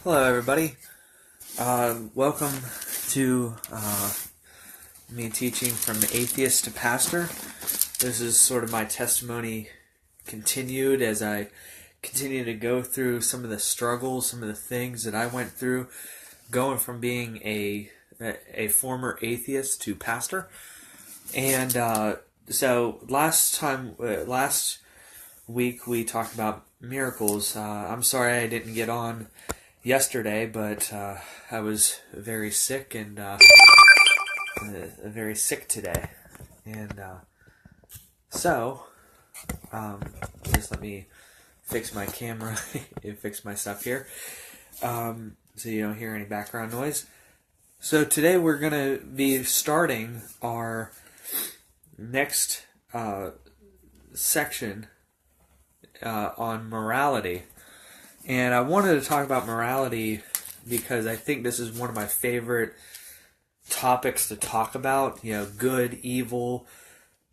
Hello, everybody. Welcome to me teaching from Atheist to Pastor. This is sort of my testimony continued as I continue to go through some of the struggles, some of the things that I went through, going from being a former atheist to pastor. And so last week we talked about miracles. I'm sorry I didn't get on yesterday, but I was very sick and very sick today, and so just let me fix my camera and fix my stuff here, so you don't hear any background noise. So today we're gonna be starting our next section on morality. And I wanted to talk about morality because I think this is one of my favorite topics to talk about. You know, good, evil,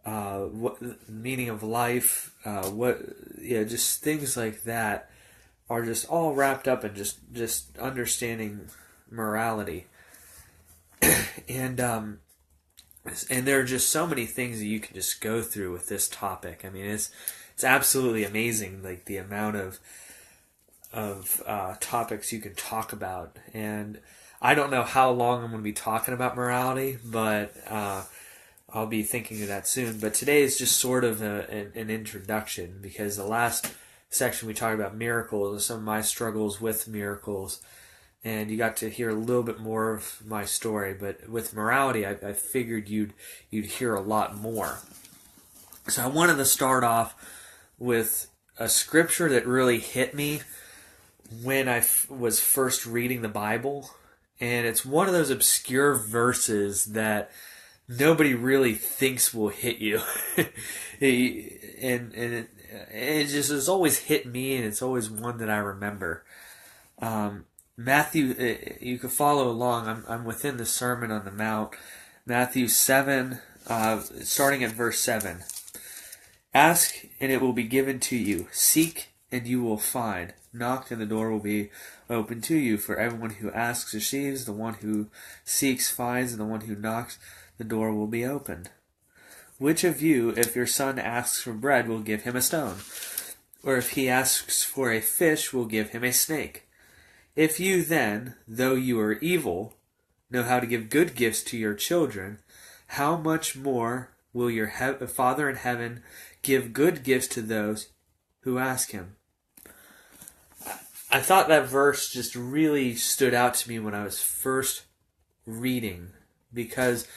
what meaning of life, just things like that are just all wrapped up in just understanding morality. And there are just so many things that you can just go through with this topic. I mean, it's absolutely amazing, like the amount of topics you can talk about. And I don't know how long I'm going to be talking about morality, but I'll be thinking of that soon. But today is just sort of an introduction, because the last section we talked about miracles and some of my struggles with miracles, and you got to hear a little bit more of my story. But with morality, I figured you'd hear a lot more. So I wanted to start off with a scripture that really hit me when I was first reading the Bible, and it's one of those obscure verses that nobody really thinks will hit you, and it just has always hit me, and it's always one that I remember. Matthew, you can follow along. I'm within the Sermon on the Mount, Matthew 7, starting at verse 7. Ask, and it will be given to you. Seek, and you will find. Knock, and the door will be open to you. For everyone who asks receives, the one who seeks finds, and the one who knocks, the door will be opened. Which of you, if your son asks for bread, will give him a stone? Or if he asks for a fish, will give him a snake? If you then, though you are evil, know how to give good gifts to your children, how much more will your Father in heaven give good gifts to those who ask him? I thought that verse just really stood out to me when I was first reading, because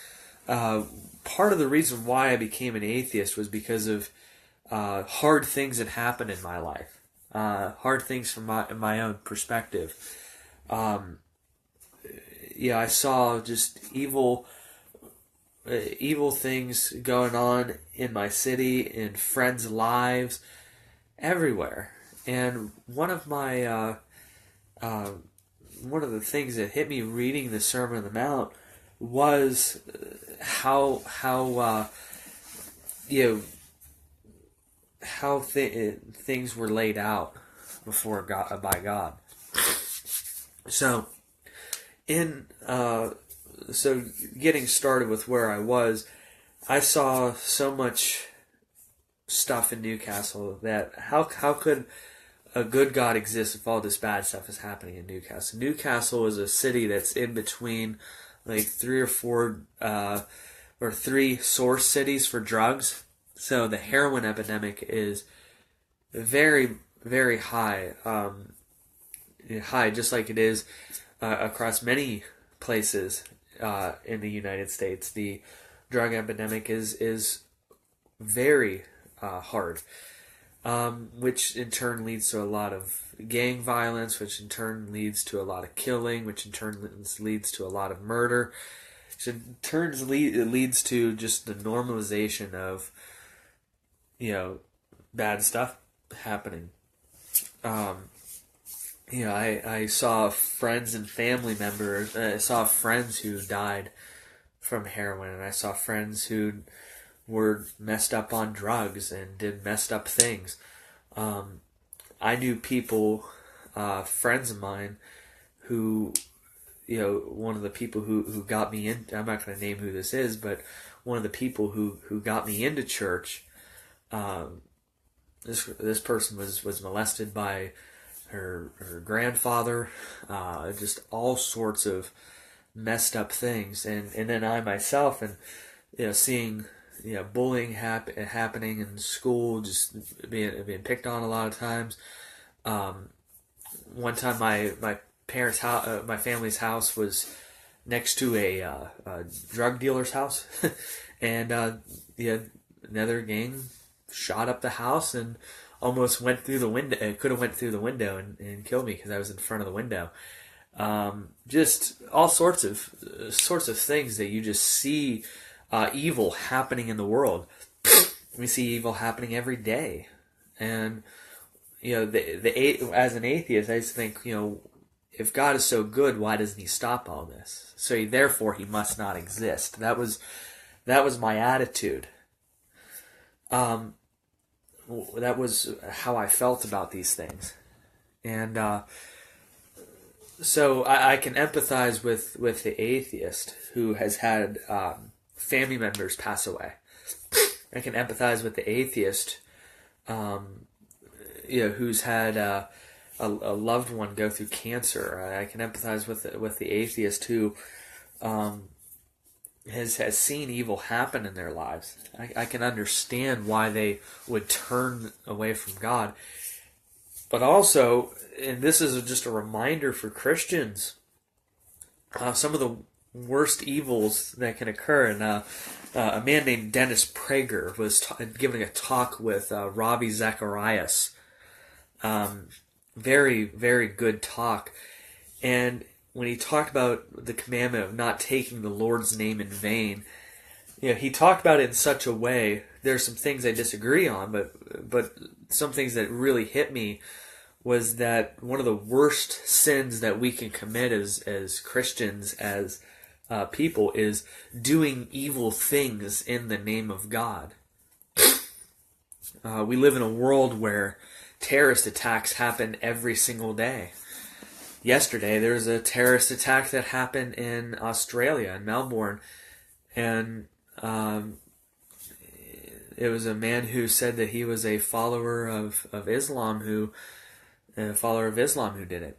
part of the reason why I became an atheist was because of hard things that happened in my life, hard things from my own perspective. I saw just evil things going on in my city, in friends' lives, everywhere. And one of the things that hit me reading the Sermon on the Mount was how things were laid out before God, by God. So getting started with where I was, I saw so much stuff in Newcastle that how could a good God exist if all this bad stuff is happening in Newcastle? Newcastle is a city that's in between like three source cities for drugs. So the heroin epidemic is very, very high, just like it is across many places in the United States. The drug epidemic is very hard, which in turn leads to a lot of gang violence, which in turn leads to a lot of killing, which in turn leads to a lot of murder. So in turn it leads to just the normalization of, bad stuff happening. I saw friends and family members. I saw friends who died from heroin, and I saw friends who were messed up on drugs and did messed up things. I knew people, friends of mine, who, one of the people who got me in, I'm not going to name who this is, but one of the people who got me into church, this person was molested by her grandfather, just all sorts of messed up things, and then I myself, and seeing bullying happening in school, just being picked on a lot of times. One time my parents' house, my family's house was next to a drug dealer's house, and another gang shot up the house and almost went through the window. It could have went through the window and killed me because I was in front of the window. Just all sorts of things that you just see evil happening in the world. We see evil happening every day, and as an atheist, I just think if God is so good, why doesn't He stop all this? So therefore, He must not exist. That was my attitude. That was how I felt about these things, and so I can empathize with the atheist who has had family members pass away. I can empathize with the atheist, who's had a loved one go through cancer. I can empathize with the atheist who has seen evil happen in their lives. I can understand why they would turn away from God. But also, and this is just a reminder for Christians, some of the worst evils that can occur. And a man named Dennis Prager was giving a talk with Ravi Zacharias. Very, very good talk. And when he talked about the commandment of not taking the Lord's name in vain, he talked about it in such a way. There's some things I disagree on, but some things that really hit me was that one of the worst sins that we can commit as Christians, as people, is doing evil things in the name of God. We live in a world where terrorist attacks happen every single day. Yesterday, there was a terrorist attack that happened in Australia, in Melbourne, and it was a man who said that he was a follower of Islam who did it.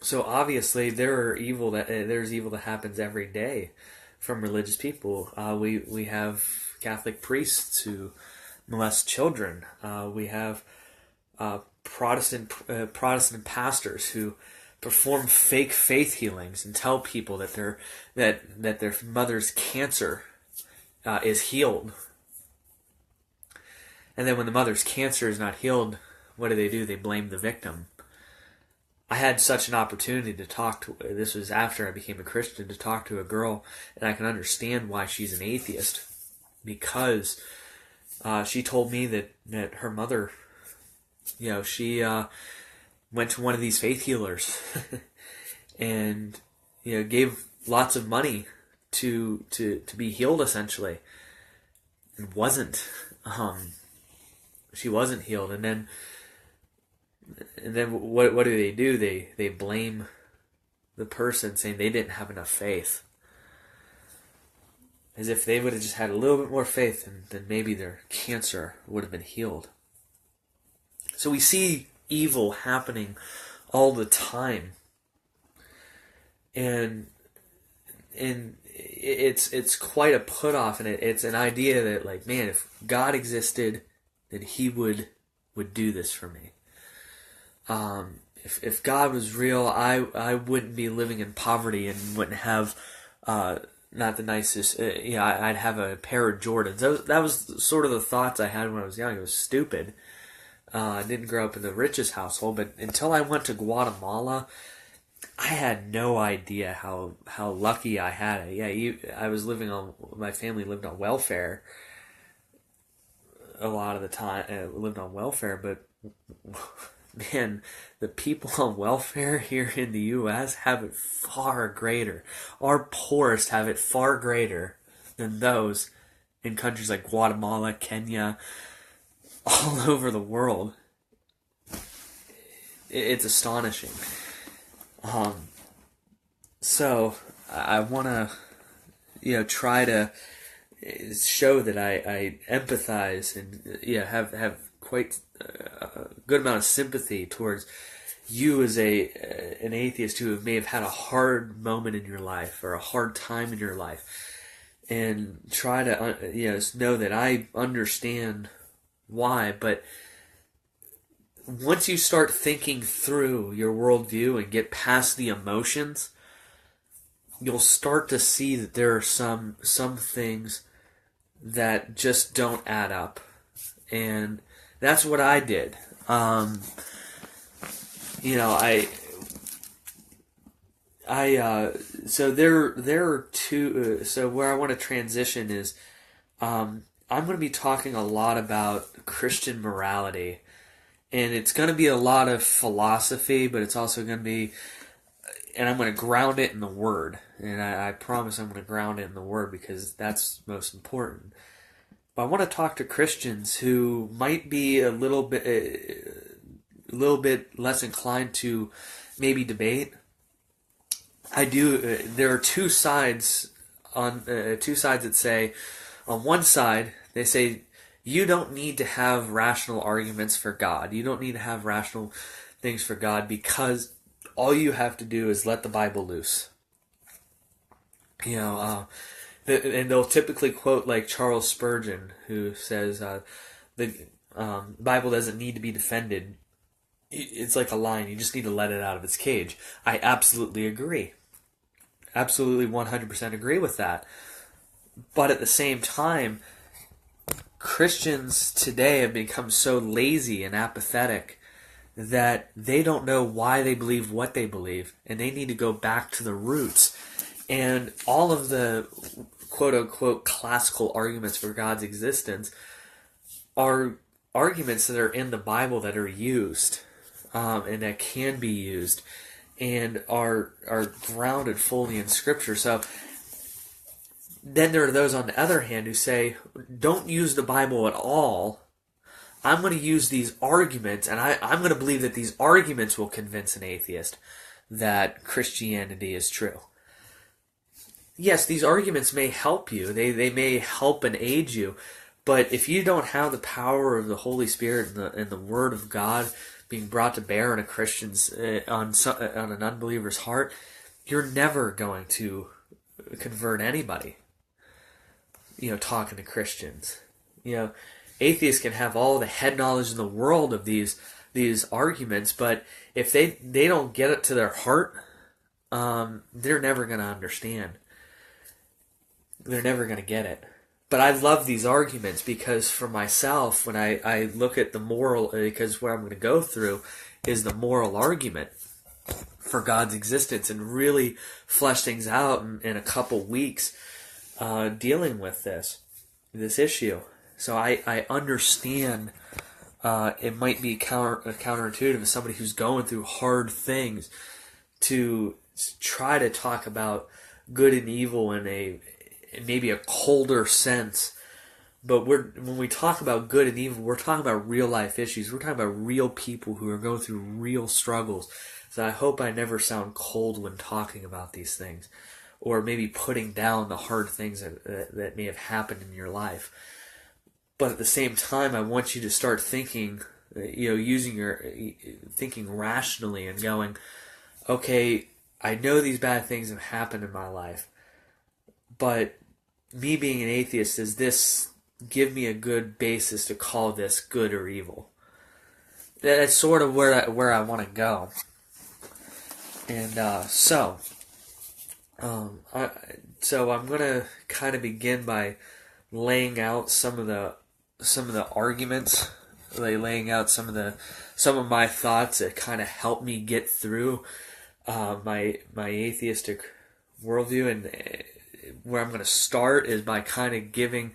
So obviously, there's evil that happens every day from religious people. We have Catholic priests who molest children. We have Protestant pastors who perform fake faith healings and tell people that their mother's cancer is healed. And then when the mother's cancer is not healed, what do? They blame the victim. I had such an opportunity to talk to, this was after I became a Christian, to talk to a girl, and I can understand why she's an atheist, because she told me that her mother, she went to one of these faith healers and gave lots of money to be healed, essentially, and she wasn't healed. And then what do? They blame the person, saying they didn't have enough faith. As if they would have just had a little bit more faith, then maybe their cancer would have been healed. So we see evil happening all the time. And it's quite a put off, and it's an idea that, like, man, if God existed, then He would do this for me. If God was real, I wouldn't be living in poverty and wouldn't have not the nicest. I'd have a pair of Jordans. That was sort of the thoughts I had when I was young. It was stupid. I didn't grow up in the richest household, but until I went to Guatemala, I had no idea how lucky I had it. Yeah, my family lived on welfare a lot of the time. Lived on welfare, but man, the people on welfare here in the U.S. have it far greater. Our poorest have it far greater than those in countries like Guatemala, Kenya, all over the world. It's astonishing. So I want to, try to show that I empathize and have quite a good amount of sympathy towards you as an atheist who may have had a hard moment in your life or a hard time in your life, and try to know that I understand why. But once you start thinking through your worldview and get past the emotions, you'll start to see that there are some things that just don't add up. And that's what I did. So there are two, so where I want to transition is, I'm going to be talking a lot about Christian morality, and it's going to be a lot of philosophy, but it's also going to be, and I'm going to ground it in the Word, and I promise I'm going to ground it in the Word because that's most important. But I want to talk to Christians who might be a little bit less inclined to maybe debate. There are two sides that say, on one side they say you don't need to have rational arguments for God. You don't need to have rational things for God because all you have to do is let the Bible loose. And they'll typically quote like Charles Spurgeon, who says the Bible doesn't need to be defended. It's like a lion. You just need to let it out of its cage. I absolutely agree. Absolutely 100% agree with that. But at the same time, Christians today have become so lazy and apathetic that they don't know why they believe what they believe, and they need to go back to the roots. And all of the quote-unquote classical arguments for God's existence are arguments that are in the Bible that are used, and that can be used, and are grounded fully in Scripture. So then there are those on the other hand who say, don't use the Bible at all. I'm going to use these arguments, and I'm going to believe that these arguments will convince an atheist that Christianity is true. Yes, these arguments may help you. They may help and aid you. But if you don't have the power of the Holy Spirit and the Word of God being brought to bear on a Christian's on an unbeliever's heart, you're never going to convert anybody. Talking to Christians. Atheists can have all the head knowledge in the world of these arguments, but if they don't get it to their heart, they're never going to understand. They're never going to get it. But I love these arguments because for myself, when I look at the moral, because what I'm going to go through is the moral argument for God's existence and really flesh things out in a couple weeks dealing with this issue. So I understand it might be counterintuitive as somebody who's going through hard things to try to talk about good and evil in maybe a colder sense. But when we talk about good and evil, we're talking about real life issues. We're talking about real people who are going through real struggles. So I hope I never sound cold when talking about these things, or maybe putting down the hard things that may have happened in your life. But at the same time, I want you to start thinking, using your thinking rationally and going, okay, I know these bad things have happened in my life, but me being an atheist, does this give me a good basis to call this good or evil? That's sort of where I want to go. And so I'm going to kind of begin by laying out some of the arguments, laying out some of my thoughts that kind of help me get through my atheistic worldview. And where I'm going to start is by kind of giving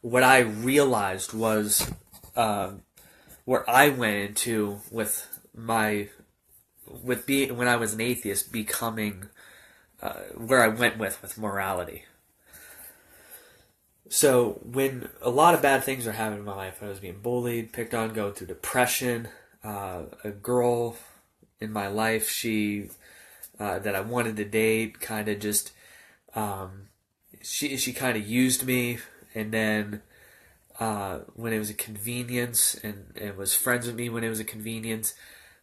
what I realized was where I went into being when I was an atheist, becoming where I went with morality. So when a lot of bad things were happening in my life, I was being bullied, picked on, going through depression. A girl in my life, she that I wanted to date kind of just, she kind of used me, and then when it was a convenience, and was friends with me when it was a convenience,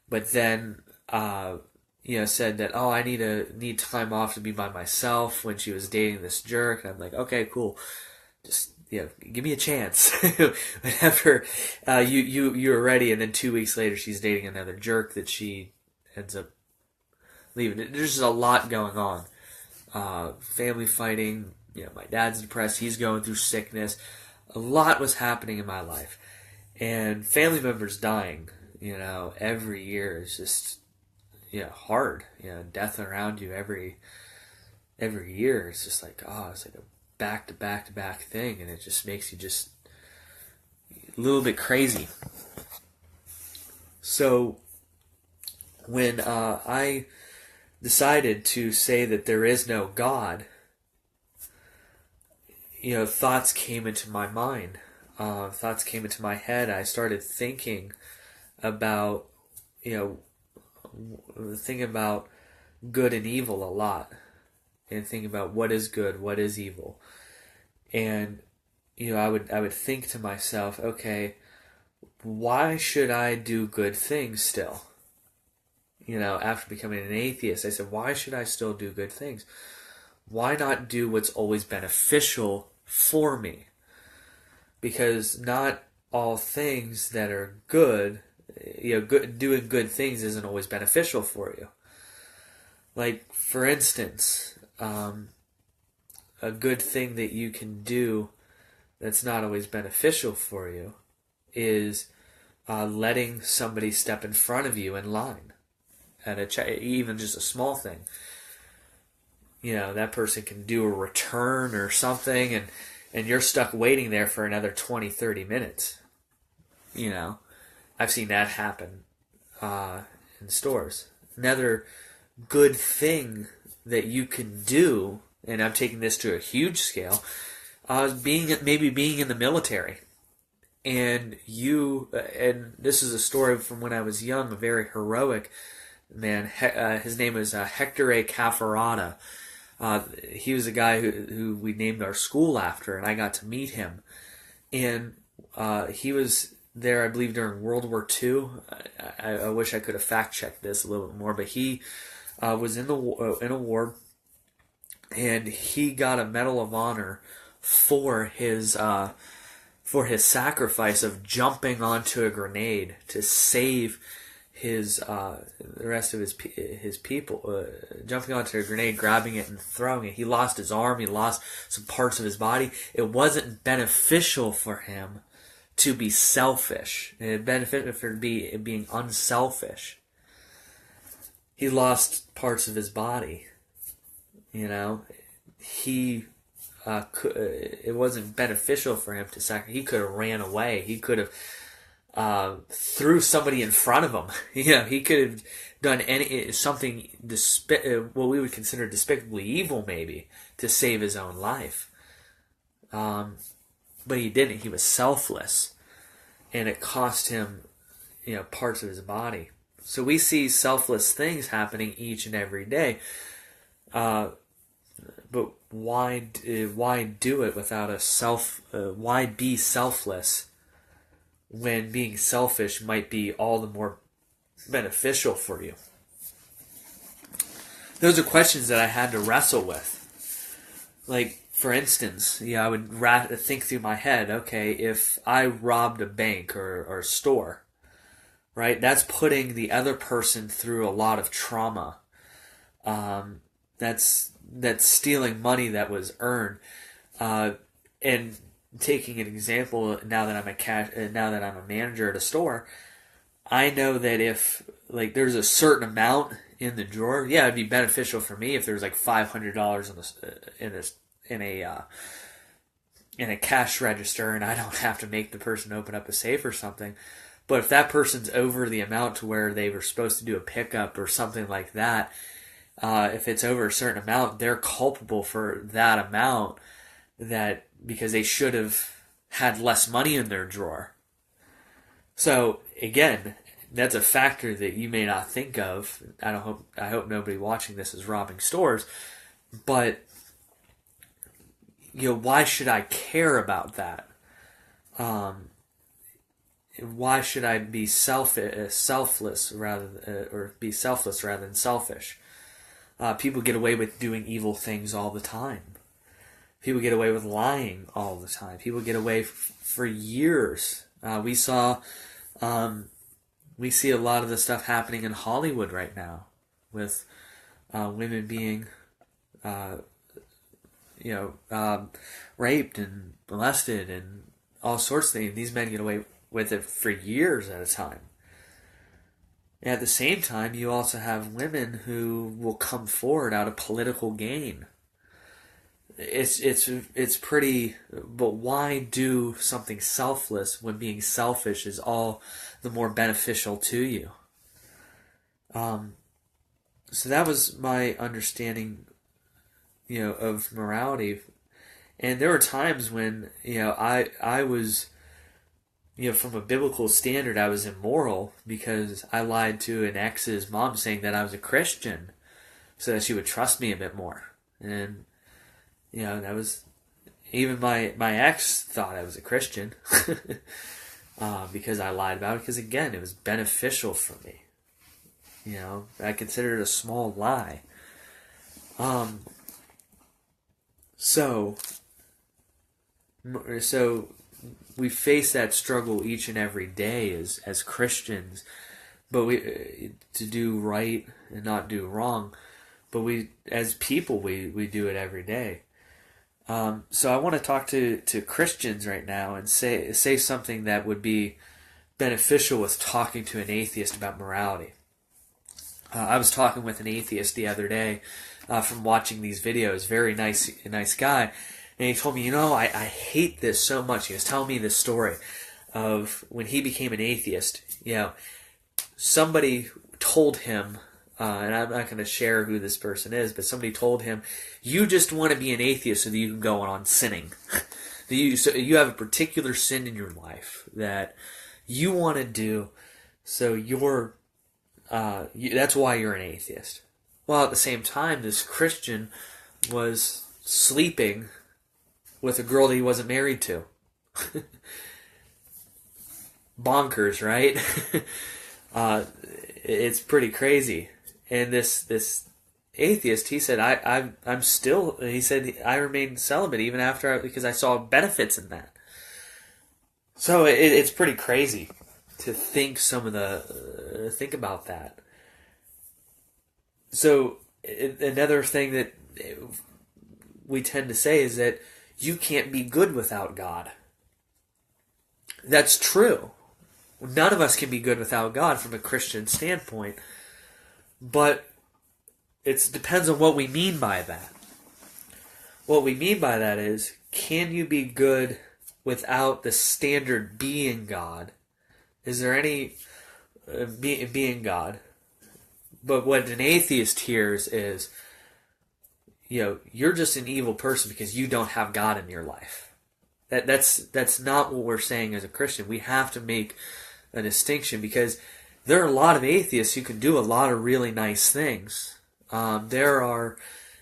but then said that, oh, I need time off to be by myself when she was dating this jerk. And I'm like, okay, cool, just give me a chance. Whenever you were ready, and then 2 weeks later she's dating another jerk that she ends up leaving. There's just a lot going on. Family fighting. My dad's depressed. He's going through sickness. A lot was happening in my life, and family members dying. Every year is just hard. Death around you every year. It's just like, it's like a back to back thing, and it just makes you just a little bit crazy. So when I decided to say that there is no God, thoughts came into my mind. Thoughts came into my head. I started thinking about, thinking about good and evil a lot, and thinking about what is good, what is evil. And, I would think to myself, okay, why should I do good things still? After becoming an atheist, I said, why should I still do good things? Why not do what's always beneficial for me? Because not all things that are good, doing good things isn't always beneficial for you. Like, for instance, a good thing that you can do that's not always beneficial for you is letting somebody step in front of you in line at even just a small thing. That person can do a return or something, and you're stuck waiting there for another 20, 30 minutes. I've seen that happen in stores. Another good thing that you can do, and I'm taking this to a huge scale, being in the military. And this is a story from when I was young, a very heroic man. His name was Hector A. Caffarata. He was a guy who we named our school after, and I got to meet him. And he was there, I believe, during World War II. I wish I could have fact-checked this a little bit more, but he was in a war, and he got a Medal of Honor for his sacrifice of jumping onto a grenade to save the rest of his people, jumping onto a grenade, grabbing it, and throwing it. He lost his arm. He lost some parts of his body. It wasn't beneficial for him to be selfish. It benefited for being unselfish. He lost parts of his body. He it wasn't beneficial for him to sacrifice. He could have ran away. He could have threw somebody in front of him. He could have done something what we would consider despicably evil, maybe, to save his own life. But he didn't. He was selfless, and it cost him, parts of his body. So we see selfless things happening each and every day. But why do it without why be selfless when being selfish might be all the more beneficial for you? Those are questions that I had to wrestle with. Like, for instance, I would think through my head, okay, if I robbed a bank or a store, right, that's putting the other person through a lot of trauma. That's stealing money that was earned. And taking an example, now that I'm a manager at a store, I know that if there's a certain amount in the drawer, it'd be beneficial for me if there's $500 in a cash register, and I don't have to make the person open up a safe or something. But if that person's over the amount to where they were supposed to do a pickup or something like that, if it's over a certain amount, they're culpable for that amount, because they should have had less money in their drawer. So again, That's a factor that you may not think of. I hope nobody watching this is robbing stores, but why should I care about that? Why should I be selfless rather than selfish? People get away with doing evil things all the time. People get away with lying all the time. People get away for years. We see a lot of the stuff happening in Hollywood right now with women being, raped and molested and all sorts of things. These men get away with it for years at a time. And at the same time, you also have women who will come forward out of political gain. It's pretty, but why do something selfless when being selfish is all the more beneficial to you? So that was my understanding, of morality. And there were times when, I was, from a biblical standard, I was immoral because I lied to an ex's mom saying that I was a Christian so that she would trust me a bit more. And, that was, even my ex thought I was a Christian because I lied about it, because again, it was beneficial for me. I considered it a small lie. So we face that struggle each and every day as Christians, but to do right and not do wrong. But as people, we do it every day. So I want to talk to Christians right now and say something that would be beneficial with talking to an atheist about morality. I was talking with an atheist the other day from watching these videos. Very nice guy. And he told me, I hate this so much. He was telling me this story of when he became an atheist. Somebody told him, and I'm not going to share who this person is, but somebody told him, you just want to be an atheist so that you can go on sinning. So you have a particular sin in your life that you want to do, so that's why you're an atheist. Well, at the same time, this Christian was sleeping with a girl that he wasn't married to. Bonkers, right? It's pretty crazy. And this atheist, he said, I remained celibate even because I saw benefits in that. So it's pretty crazy to think think about that. So another thing that we tend to say is that you can't be good without God. That's true. None of us can be good without God from a Christian standpoint. But it depends on what we mean by that. What we mean by that is, can you be good without the standard being God? Is there any being God? But what an atheist hears is, you're just an evil person because you don't have God in your life. That's not what we're saying as a Christian. We have to make a distinction, because there are a lot of atheists who can do a lot of really nice things. There are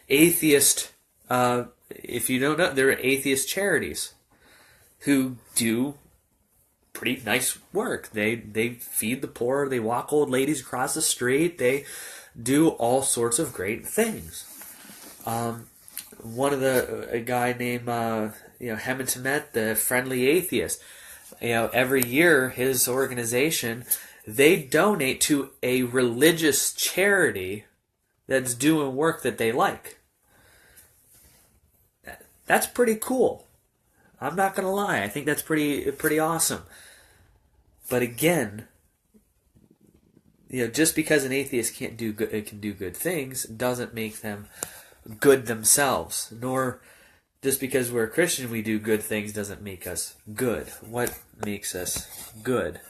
atheist, if you don't know, there are atheist charities who do pretty nice work. They feed the poor, they walk old ladies across the street, they do all sorts of great things. A guy named Omnipotent, the Friendly Atheist, every year his organization, they donate to a religious charity that's doing work that they like. That's pretty cool. I'm not gonna lie. I think that's pretty awesome. But again, just because an atheist can do good things doesn't make them good themselves. Nor just because we're a Christian we do good things doesn't make us good. What makes us good?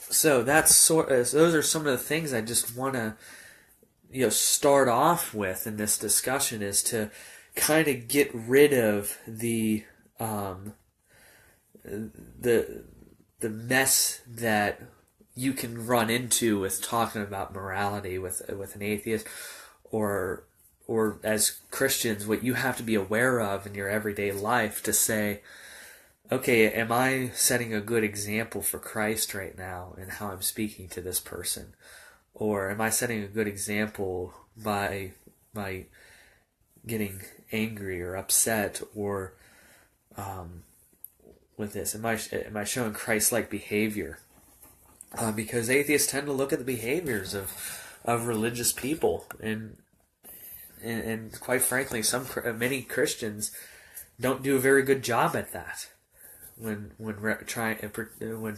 So those are some of the things I just want to start off with in this discussion, is to kind of get rid of the mess that you can run into with talking about morality with an atheist, or as Christians, what you have to be aware of in your everyday life to say, okay, am I setting a good example for Christ right now in how I'm speaking to this person? Or am I setting a good example by getting angry or upset, or with this? Am I showing Christ-like behavior? Because atheists tend to look at the behaviors of religious people, and quite frankly, many Christians don't do a very good job at that when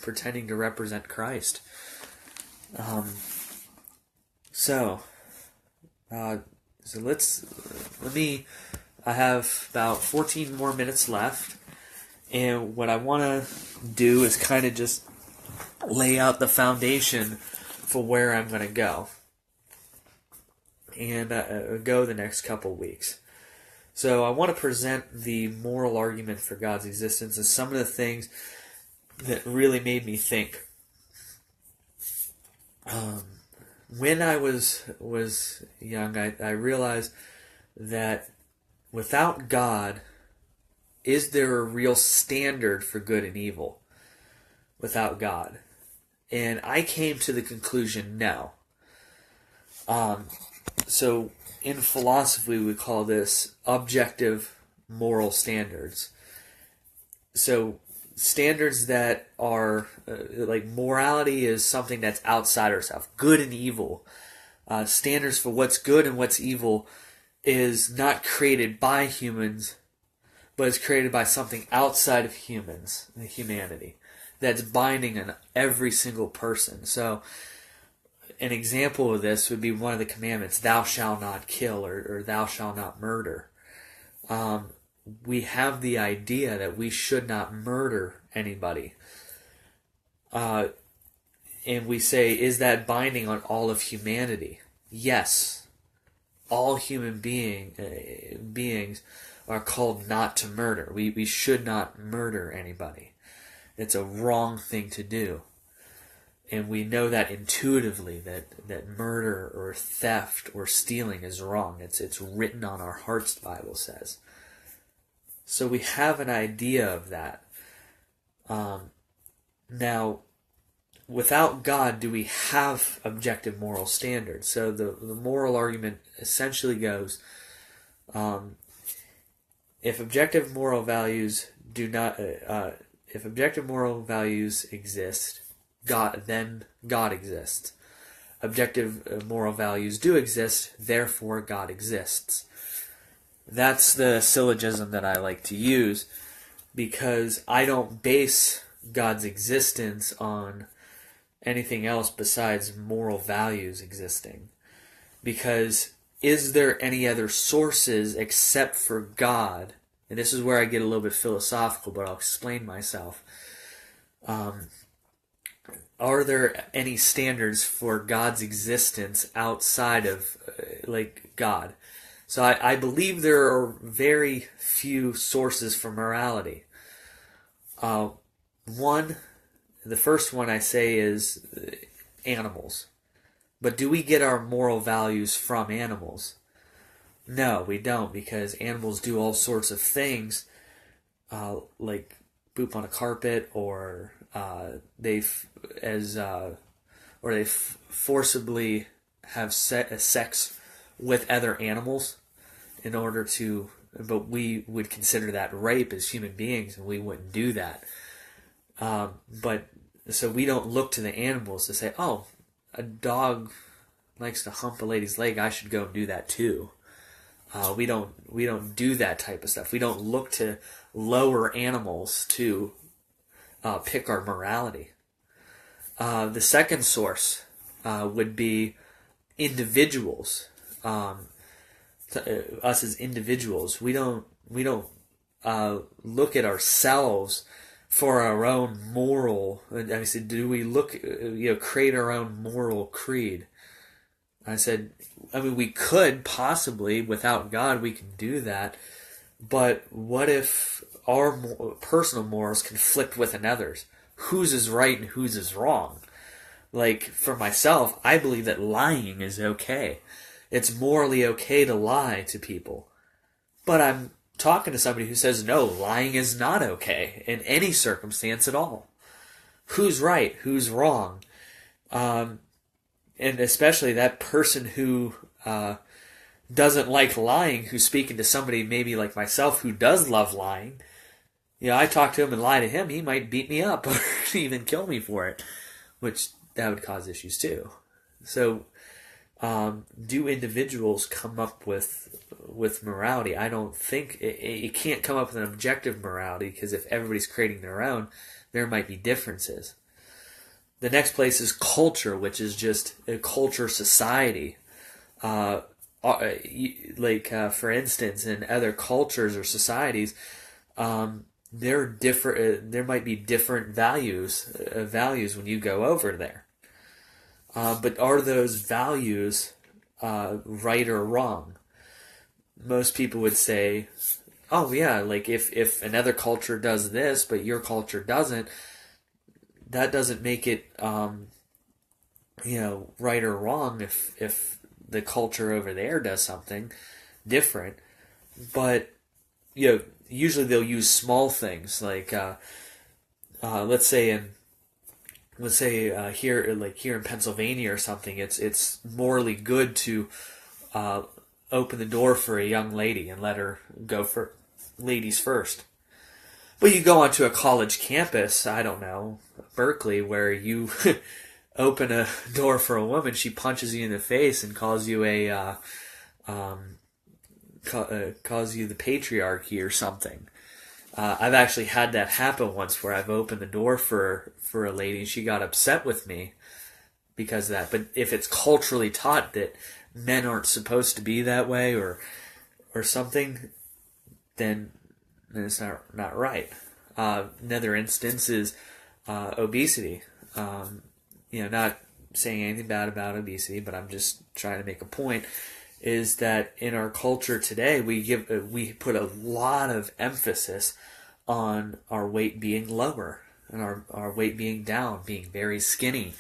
pretending to represent Christ. So I have about 14 more minutes left, and what I want to do is kind of just lay out the foundation for where I'm going to go, and go the next couple weeks. So I want to present the moral argument for God's existence and some of the things that really made me think. When I was young, I realized that without God, is there a real standard for good and evil without God? And I came to the conclusion, no. So in philosophy, we call this objective moral standards. So standards that are, like morality is something that's outside ourselves. Good and evil. Standards for what's good and what's evil is not created by humans, but is created by something outside of humanity, that's binding on every single person. So an example of this would be one of the commandments, thou shalt not kill, or thou shalt not murder. We have the idea that we should not murder anybody. And we say, is that binding on all of humanity? Yes. All human beings are called not to murder. We should not murder anybody. It's a wrong thing to do. And we know that intuitively, that murder or theft or stealing is wrong. It's written on our hearts, the Bible says. So we have an idea of that. Now, without God, do we have objective moral standards? So the moral argument essentially goes, if objective moral values exist, then God exists. Objective moral values do exist, therefore God exists. That's the syllogism that I like to use, because I don't base God's existence on anything else besides moral values existing. Because is there any other sources except for God? And this is where I get a little bit philosophical, but I'll explain myself. Are there any standards for God's existence outside of, God? So I believe there are very few sources for morality. The first one I say is animals. But do we get our moral values from animals? No, we don't, because animals do all sorts of things, like poop on a carpet, or they forcibly have sex with other animals in order to. But we would consider that rape as human beings, and we wouldn't do that. But so we don't look to the animals to say, oh, a dog likes to hump a lady's leg, I should go and do that too. We don't do that type of stuff. We don't look to lower animals to pick our morality. The second source would be individuals. Us as individuals, we don't look at ourselves for our own moral. I said, do we create our own moral creed? I said, we could possibly, without God, we can do that. But what if our personal morals conflict with another's? whose is right and whose is wrong. Like, for myself, I believe that lying is okay. It's morally okay to lie to people. But I'm talking to somebody who says, no, lying is not okay in any circumstance at all. Who's right? Who's wrong? And especially that person who doesn't like lying, who's speaking to somebody maybe like myself who does love lying. I talk to him and lie to him, he might beat me up or even kill me for it, which that would cause issues too. So, do individuals come up with morality? I don't think it can't come up with an objective morality, because if everybody's creating their own, there might be differences. The next place is culture, which is just a culture society. For instance, in other cultures or societies, there might be different values when you go over there. But are those values right or wrong? Most people would say, oh yeah, like if another culture does this, but your culture doesn't, that doesn't make it right or wrong if the culture over there does something different. But usually they'll use small things like let's say here in Pennsylvania or something, it's morally good to open the door for a young lady and let her go for ladies first. But you go onto a college campus, I don't know, Berkeley, where you open a door for a woman, she punches you in the face and calls you calls you the patriarchy or something. I've actually had that happen once, where I've opened the door for a lady and she got upset with me because of that. But if it's culturally taught that men aren't supposed to be that way or something, then it's not right. Another instance is obesity. Not saying anything bad about obesity, but I'm just trying to make a point, is that in our culture today, we put a lot of emphasis on our weight being lower and our weight being down, being very skinny.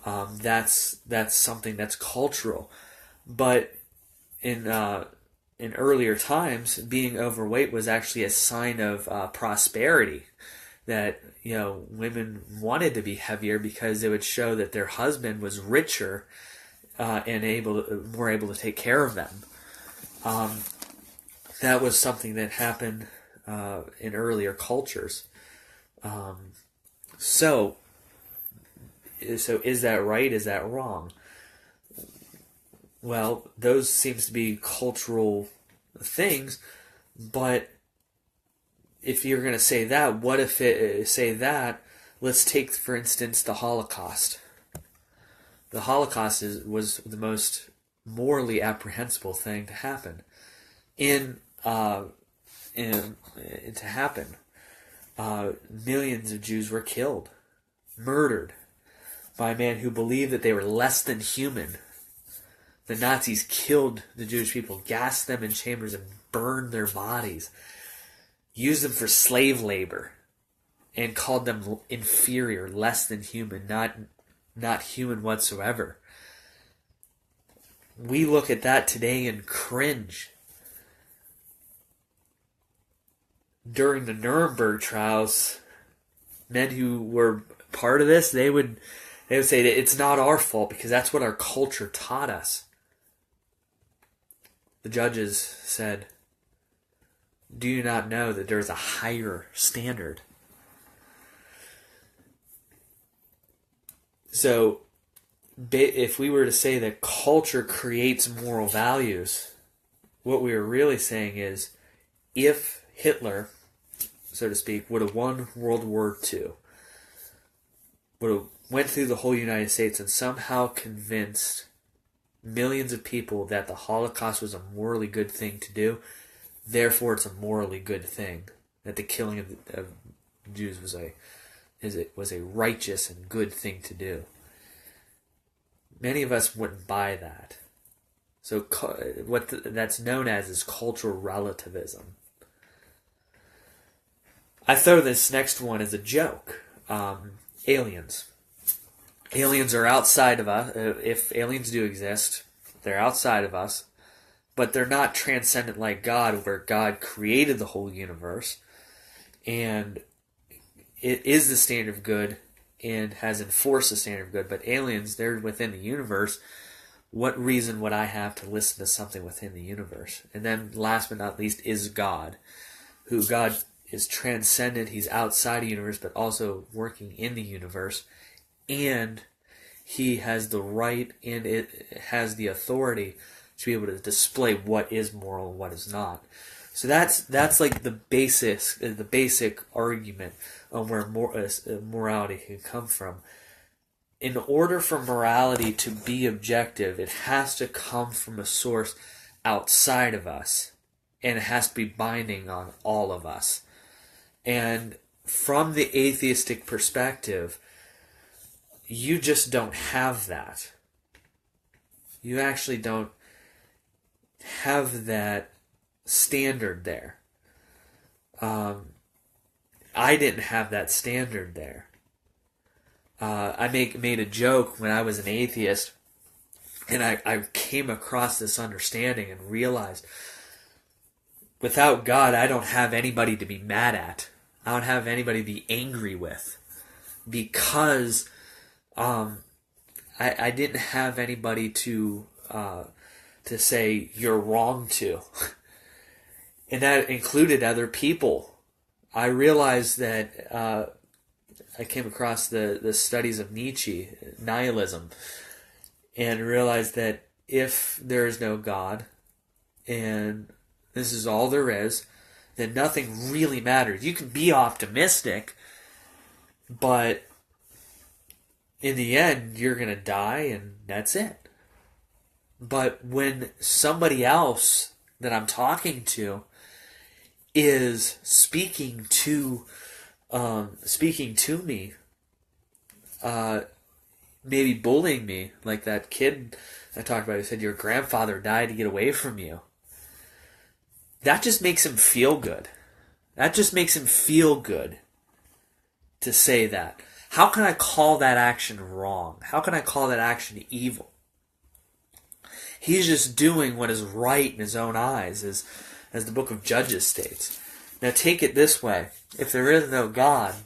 That's something that's cultural. But in earlier times, being overweight was actually a sign of prosperity. That women wanted to be heavier because it would show that their husband was richer and more able to take care of them. That was something that happened in earlier cultures. So is that right? Is that wrong? Well, those seems to be cultural things, but if you're going to say that, what if let's take, for instance, the Holocaust. The Holocaust was the most morally apprehensible thing to happen. Millions of Jews were killed, murdered, by a man who believed that they were less than human. The Nazis killed the Jewish people, gassed them in chambers, and burned their bodies, used them for slave labor, and called them inferior, less than human, not human whatsoever. We look at that today and cringe. During the Nuremberg trials, men who were part of this, they would say that it's not our fault because that's what our culture taught us. The judges said, do you not know that there's a higher standard? So, if we were to say that culture creates moral values, what we are really saying is, if Hitler, so to speak, would have won World War II, would have went through the whole United States and somehow convinced millions of people that the Holocaust was a morally good thing to do, therefore it's a morally good thing, that the killing of Jews was a righteous and good thing to do. Many of us wouldn't buy that. So that's known as is cultural relativism. I throw this next one as a joke. aliens. Aliens are outside of us. If aliens do exist, they're outside of us, but they're not transcendent like God, where God created the whole universe, and it is the standard of good and has enforced the standard of good. But aliens, they're within the universe. What reason would I have to listen to something within the universe? And then last but not least is God, who God is transcendent. He's outside the universe, but also working in the universe. And he has the right and it has the authority to be able to display what is moral and what is not. So that's like the basic argument on where morality can come from. In order for morality to be objective, it has to come from a source outside of us, and it has to be binding on all of us. And from the atheistic perspective, you just don't have that. You actually don't have that standard there. I didn't have that standard there. I made a joke when I was an atheist, and I came across this understanding and realized, without God, I don't have anybody to be mad at. I don't have anybody to be angry with, because I didn't have anybody to say you're wrong to, and that included other people. I realized that I came across the studies of Nietzsche, nihilism, and realized that if there is no God, and this is all there is, then nothing really matters. You can be optimistic, but in the end, you're going to die, and that's it. But when somebody else that I'm talking to is speaking to me, maybe bullying me, like that kid I talked about who said your grandfather died to get away from you, that just makes him feel good. That just makes him feel good to say that. How can I call that action wrong? How can I call that action evil? He's just doing what is right in his own eyes, as the book of Judges states. Now take it this way. If there is no God,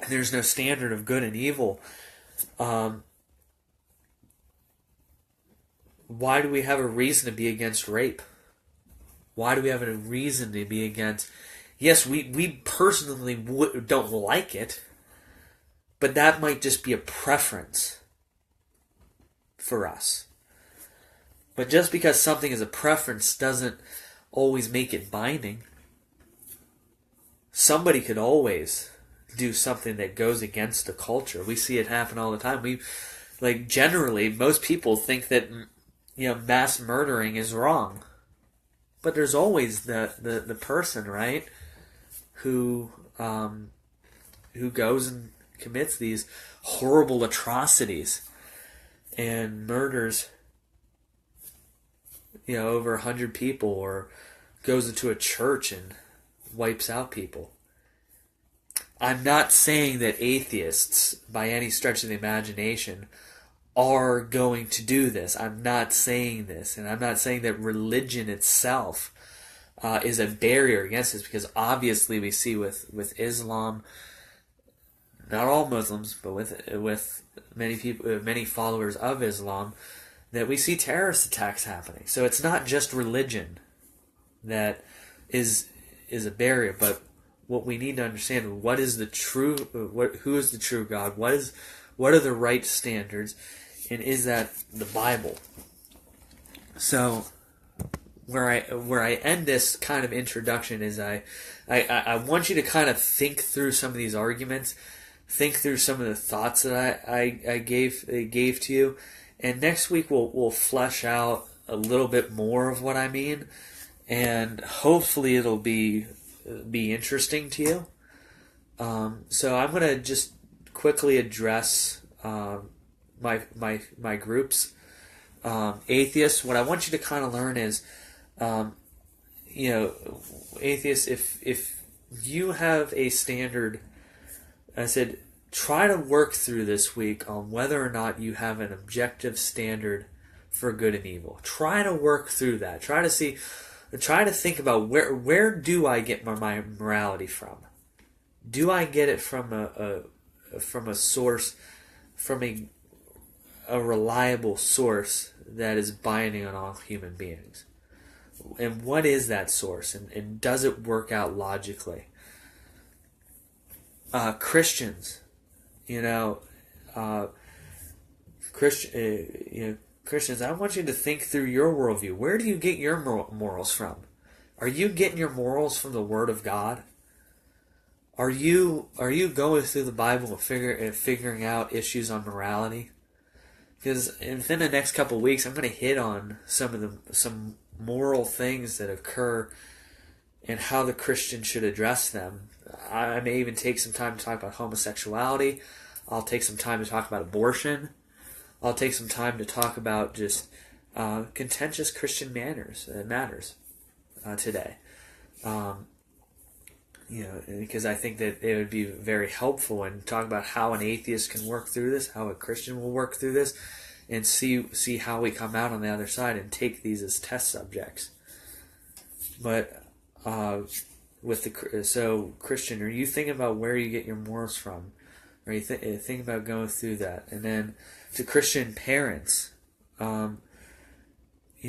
and there's no standard of good and evil, why do we have a reason to be against rape? Why do we have a reason to be against... Yes, we personally don't like it, but that might just be a preference for us. But just because something is a preference doesn't always make it binding. Somebody could always do something that goes against the culture. We see it happen all the time. Generally, most people think that mass murdering is wrong. But there's always the person, right, who goes and commits these horrible atrocities and murders, over 100 people, or goes into a church and wipes out people. I'm not saying that atheists, by any stretch of the imagination, are going to do this. I'm not saying this, and I'm not saying that religion itself is a barrier against this, because obviously we see with Islam, not all Muslims, but with many people, many followers of Islam, that we see terrorist attacks happening. So it's not just religion that is a barrier, but what we need to understand: who is the true God? What are the right standards? And is that the Bible? So where I end this kind of introduction is I want you to kind of think through some of these arguments, think through some of the thoughts that I gave to you, and next week we'll flesh out a little bit more of what I mean, and hopefully it'll be interesting to you. So I'm gonna just quickly address my groups. Atheists, what I want you to kind of learn is, atheists, if you have a standard I said, try to work through this week on whether or not you have an objective standard for good and evil. Try to work through that. Try to think about where do I get my morality from? Do I get it from a source, from a reliable source that is binding on all human beings? And what is that source? And does it work out logically? Christians, Christians, I want you to think through your worldview. Where do you get your morals from? Are you getting your morals from the Word of God? Are you going through the Bible and figuring out issues on morality? Because within the next couple of weeks, I'm going to hit on some moral things that occur and how the Christian should address them. I may even take some time to talk about homosexuality. I'll take some time to talk about abortion. I'll take some time to talk about just contentious Christian matters today. Because I think that it would be very helpful and talk about how an atheist can work through this, how a Christian will work through this, and see how we come out on the other side and take these as test subjects. But so Christian, are you thinking about where you get your morals from? Are you thinking about going through that? And then to Christian parents, can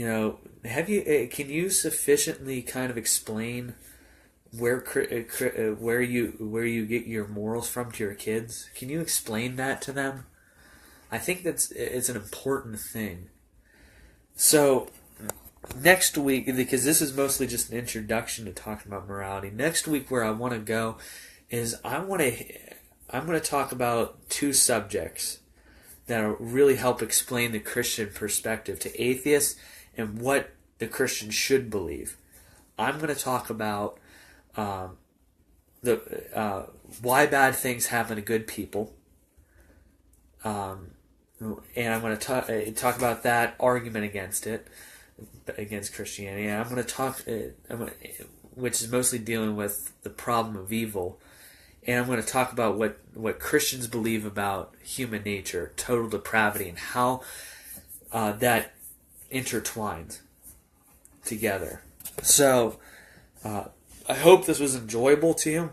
you sufficiently kind of explain where you get your morals from to your kids? Can you explain that to them? I think it's an important thing. So next week, because this is mostly just an introduction to talking about morality, next week where I want to go is I'm going to talk about two subjects that really help explain the Christian perspective to atheists and what the Christian should believe. I'm going to talk about why bad things happen to good people, and I'm going to talk about that argument against Christianity. And I'm going to talk, which is mostly dealing with the problem of evil. And I'm going to talk about what Christians believe about human nature, total depravity, and how that intertwines together. So, I hope this was enjoyable to you.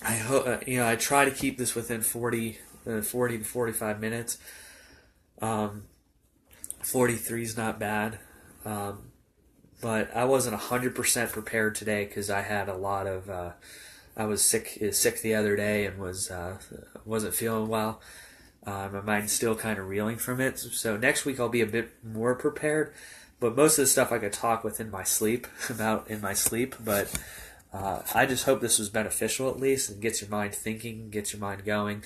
I hope I try to keep this within 40 to 45 minutes. 43 is not bad, but I wasn't 100% prepared today because I had a lot of. I was sick the other day and wasn't feeling well. My mind's still kind of reeling from it. So next week I'll be a bit more prepared. But most of the stuff I could talk in my sleep. But I just hope this was beneficial at least and gets your mind thinking, gets your mind going.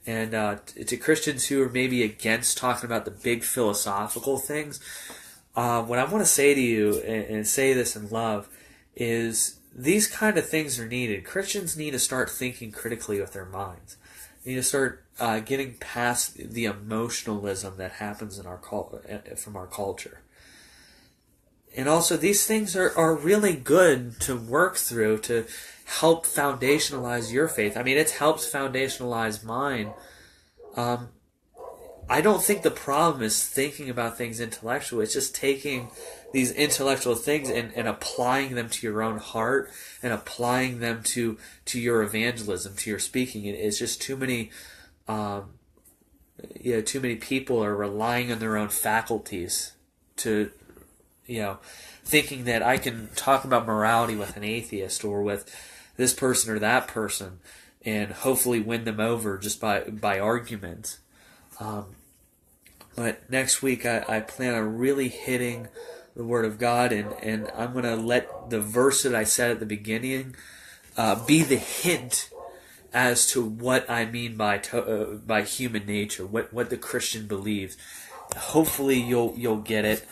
And to Christians who are maybe against talking about the big philosophical things, what I want to say to you, and say this in love, is these kind of things are needed. Christians need to start thinking critically with their minds. They need to start getting past the emotionalism that happens from our culture. And also, these things are really good to work through to help foundationalize your faith. I mean, it helps foundationalize mine. I don't think the problem is thinking about things intellectually. It's just taking these intellectual things and applying them to your own heart and applying them to your evangelism, to your speaking. It's just too many people are relying on their own faculties to, thinking that I can talk about morality with an atheist or with this person or that person and hopefully win them over just by argument. But next week I plan on really hitting the Word of God, and I'm going to let the verse that I said at the beginning be the hint as to what I mean by human nature, what the Christian believes. Hopefully you'll get it.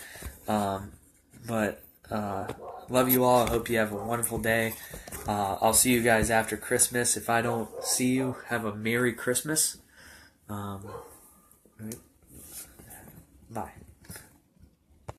But love you all. I hope you have a wonderful day. I'll see you guys after Christmas. If I don't see you, have a Merry Christmas. Right.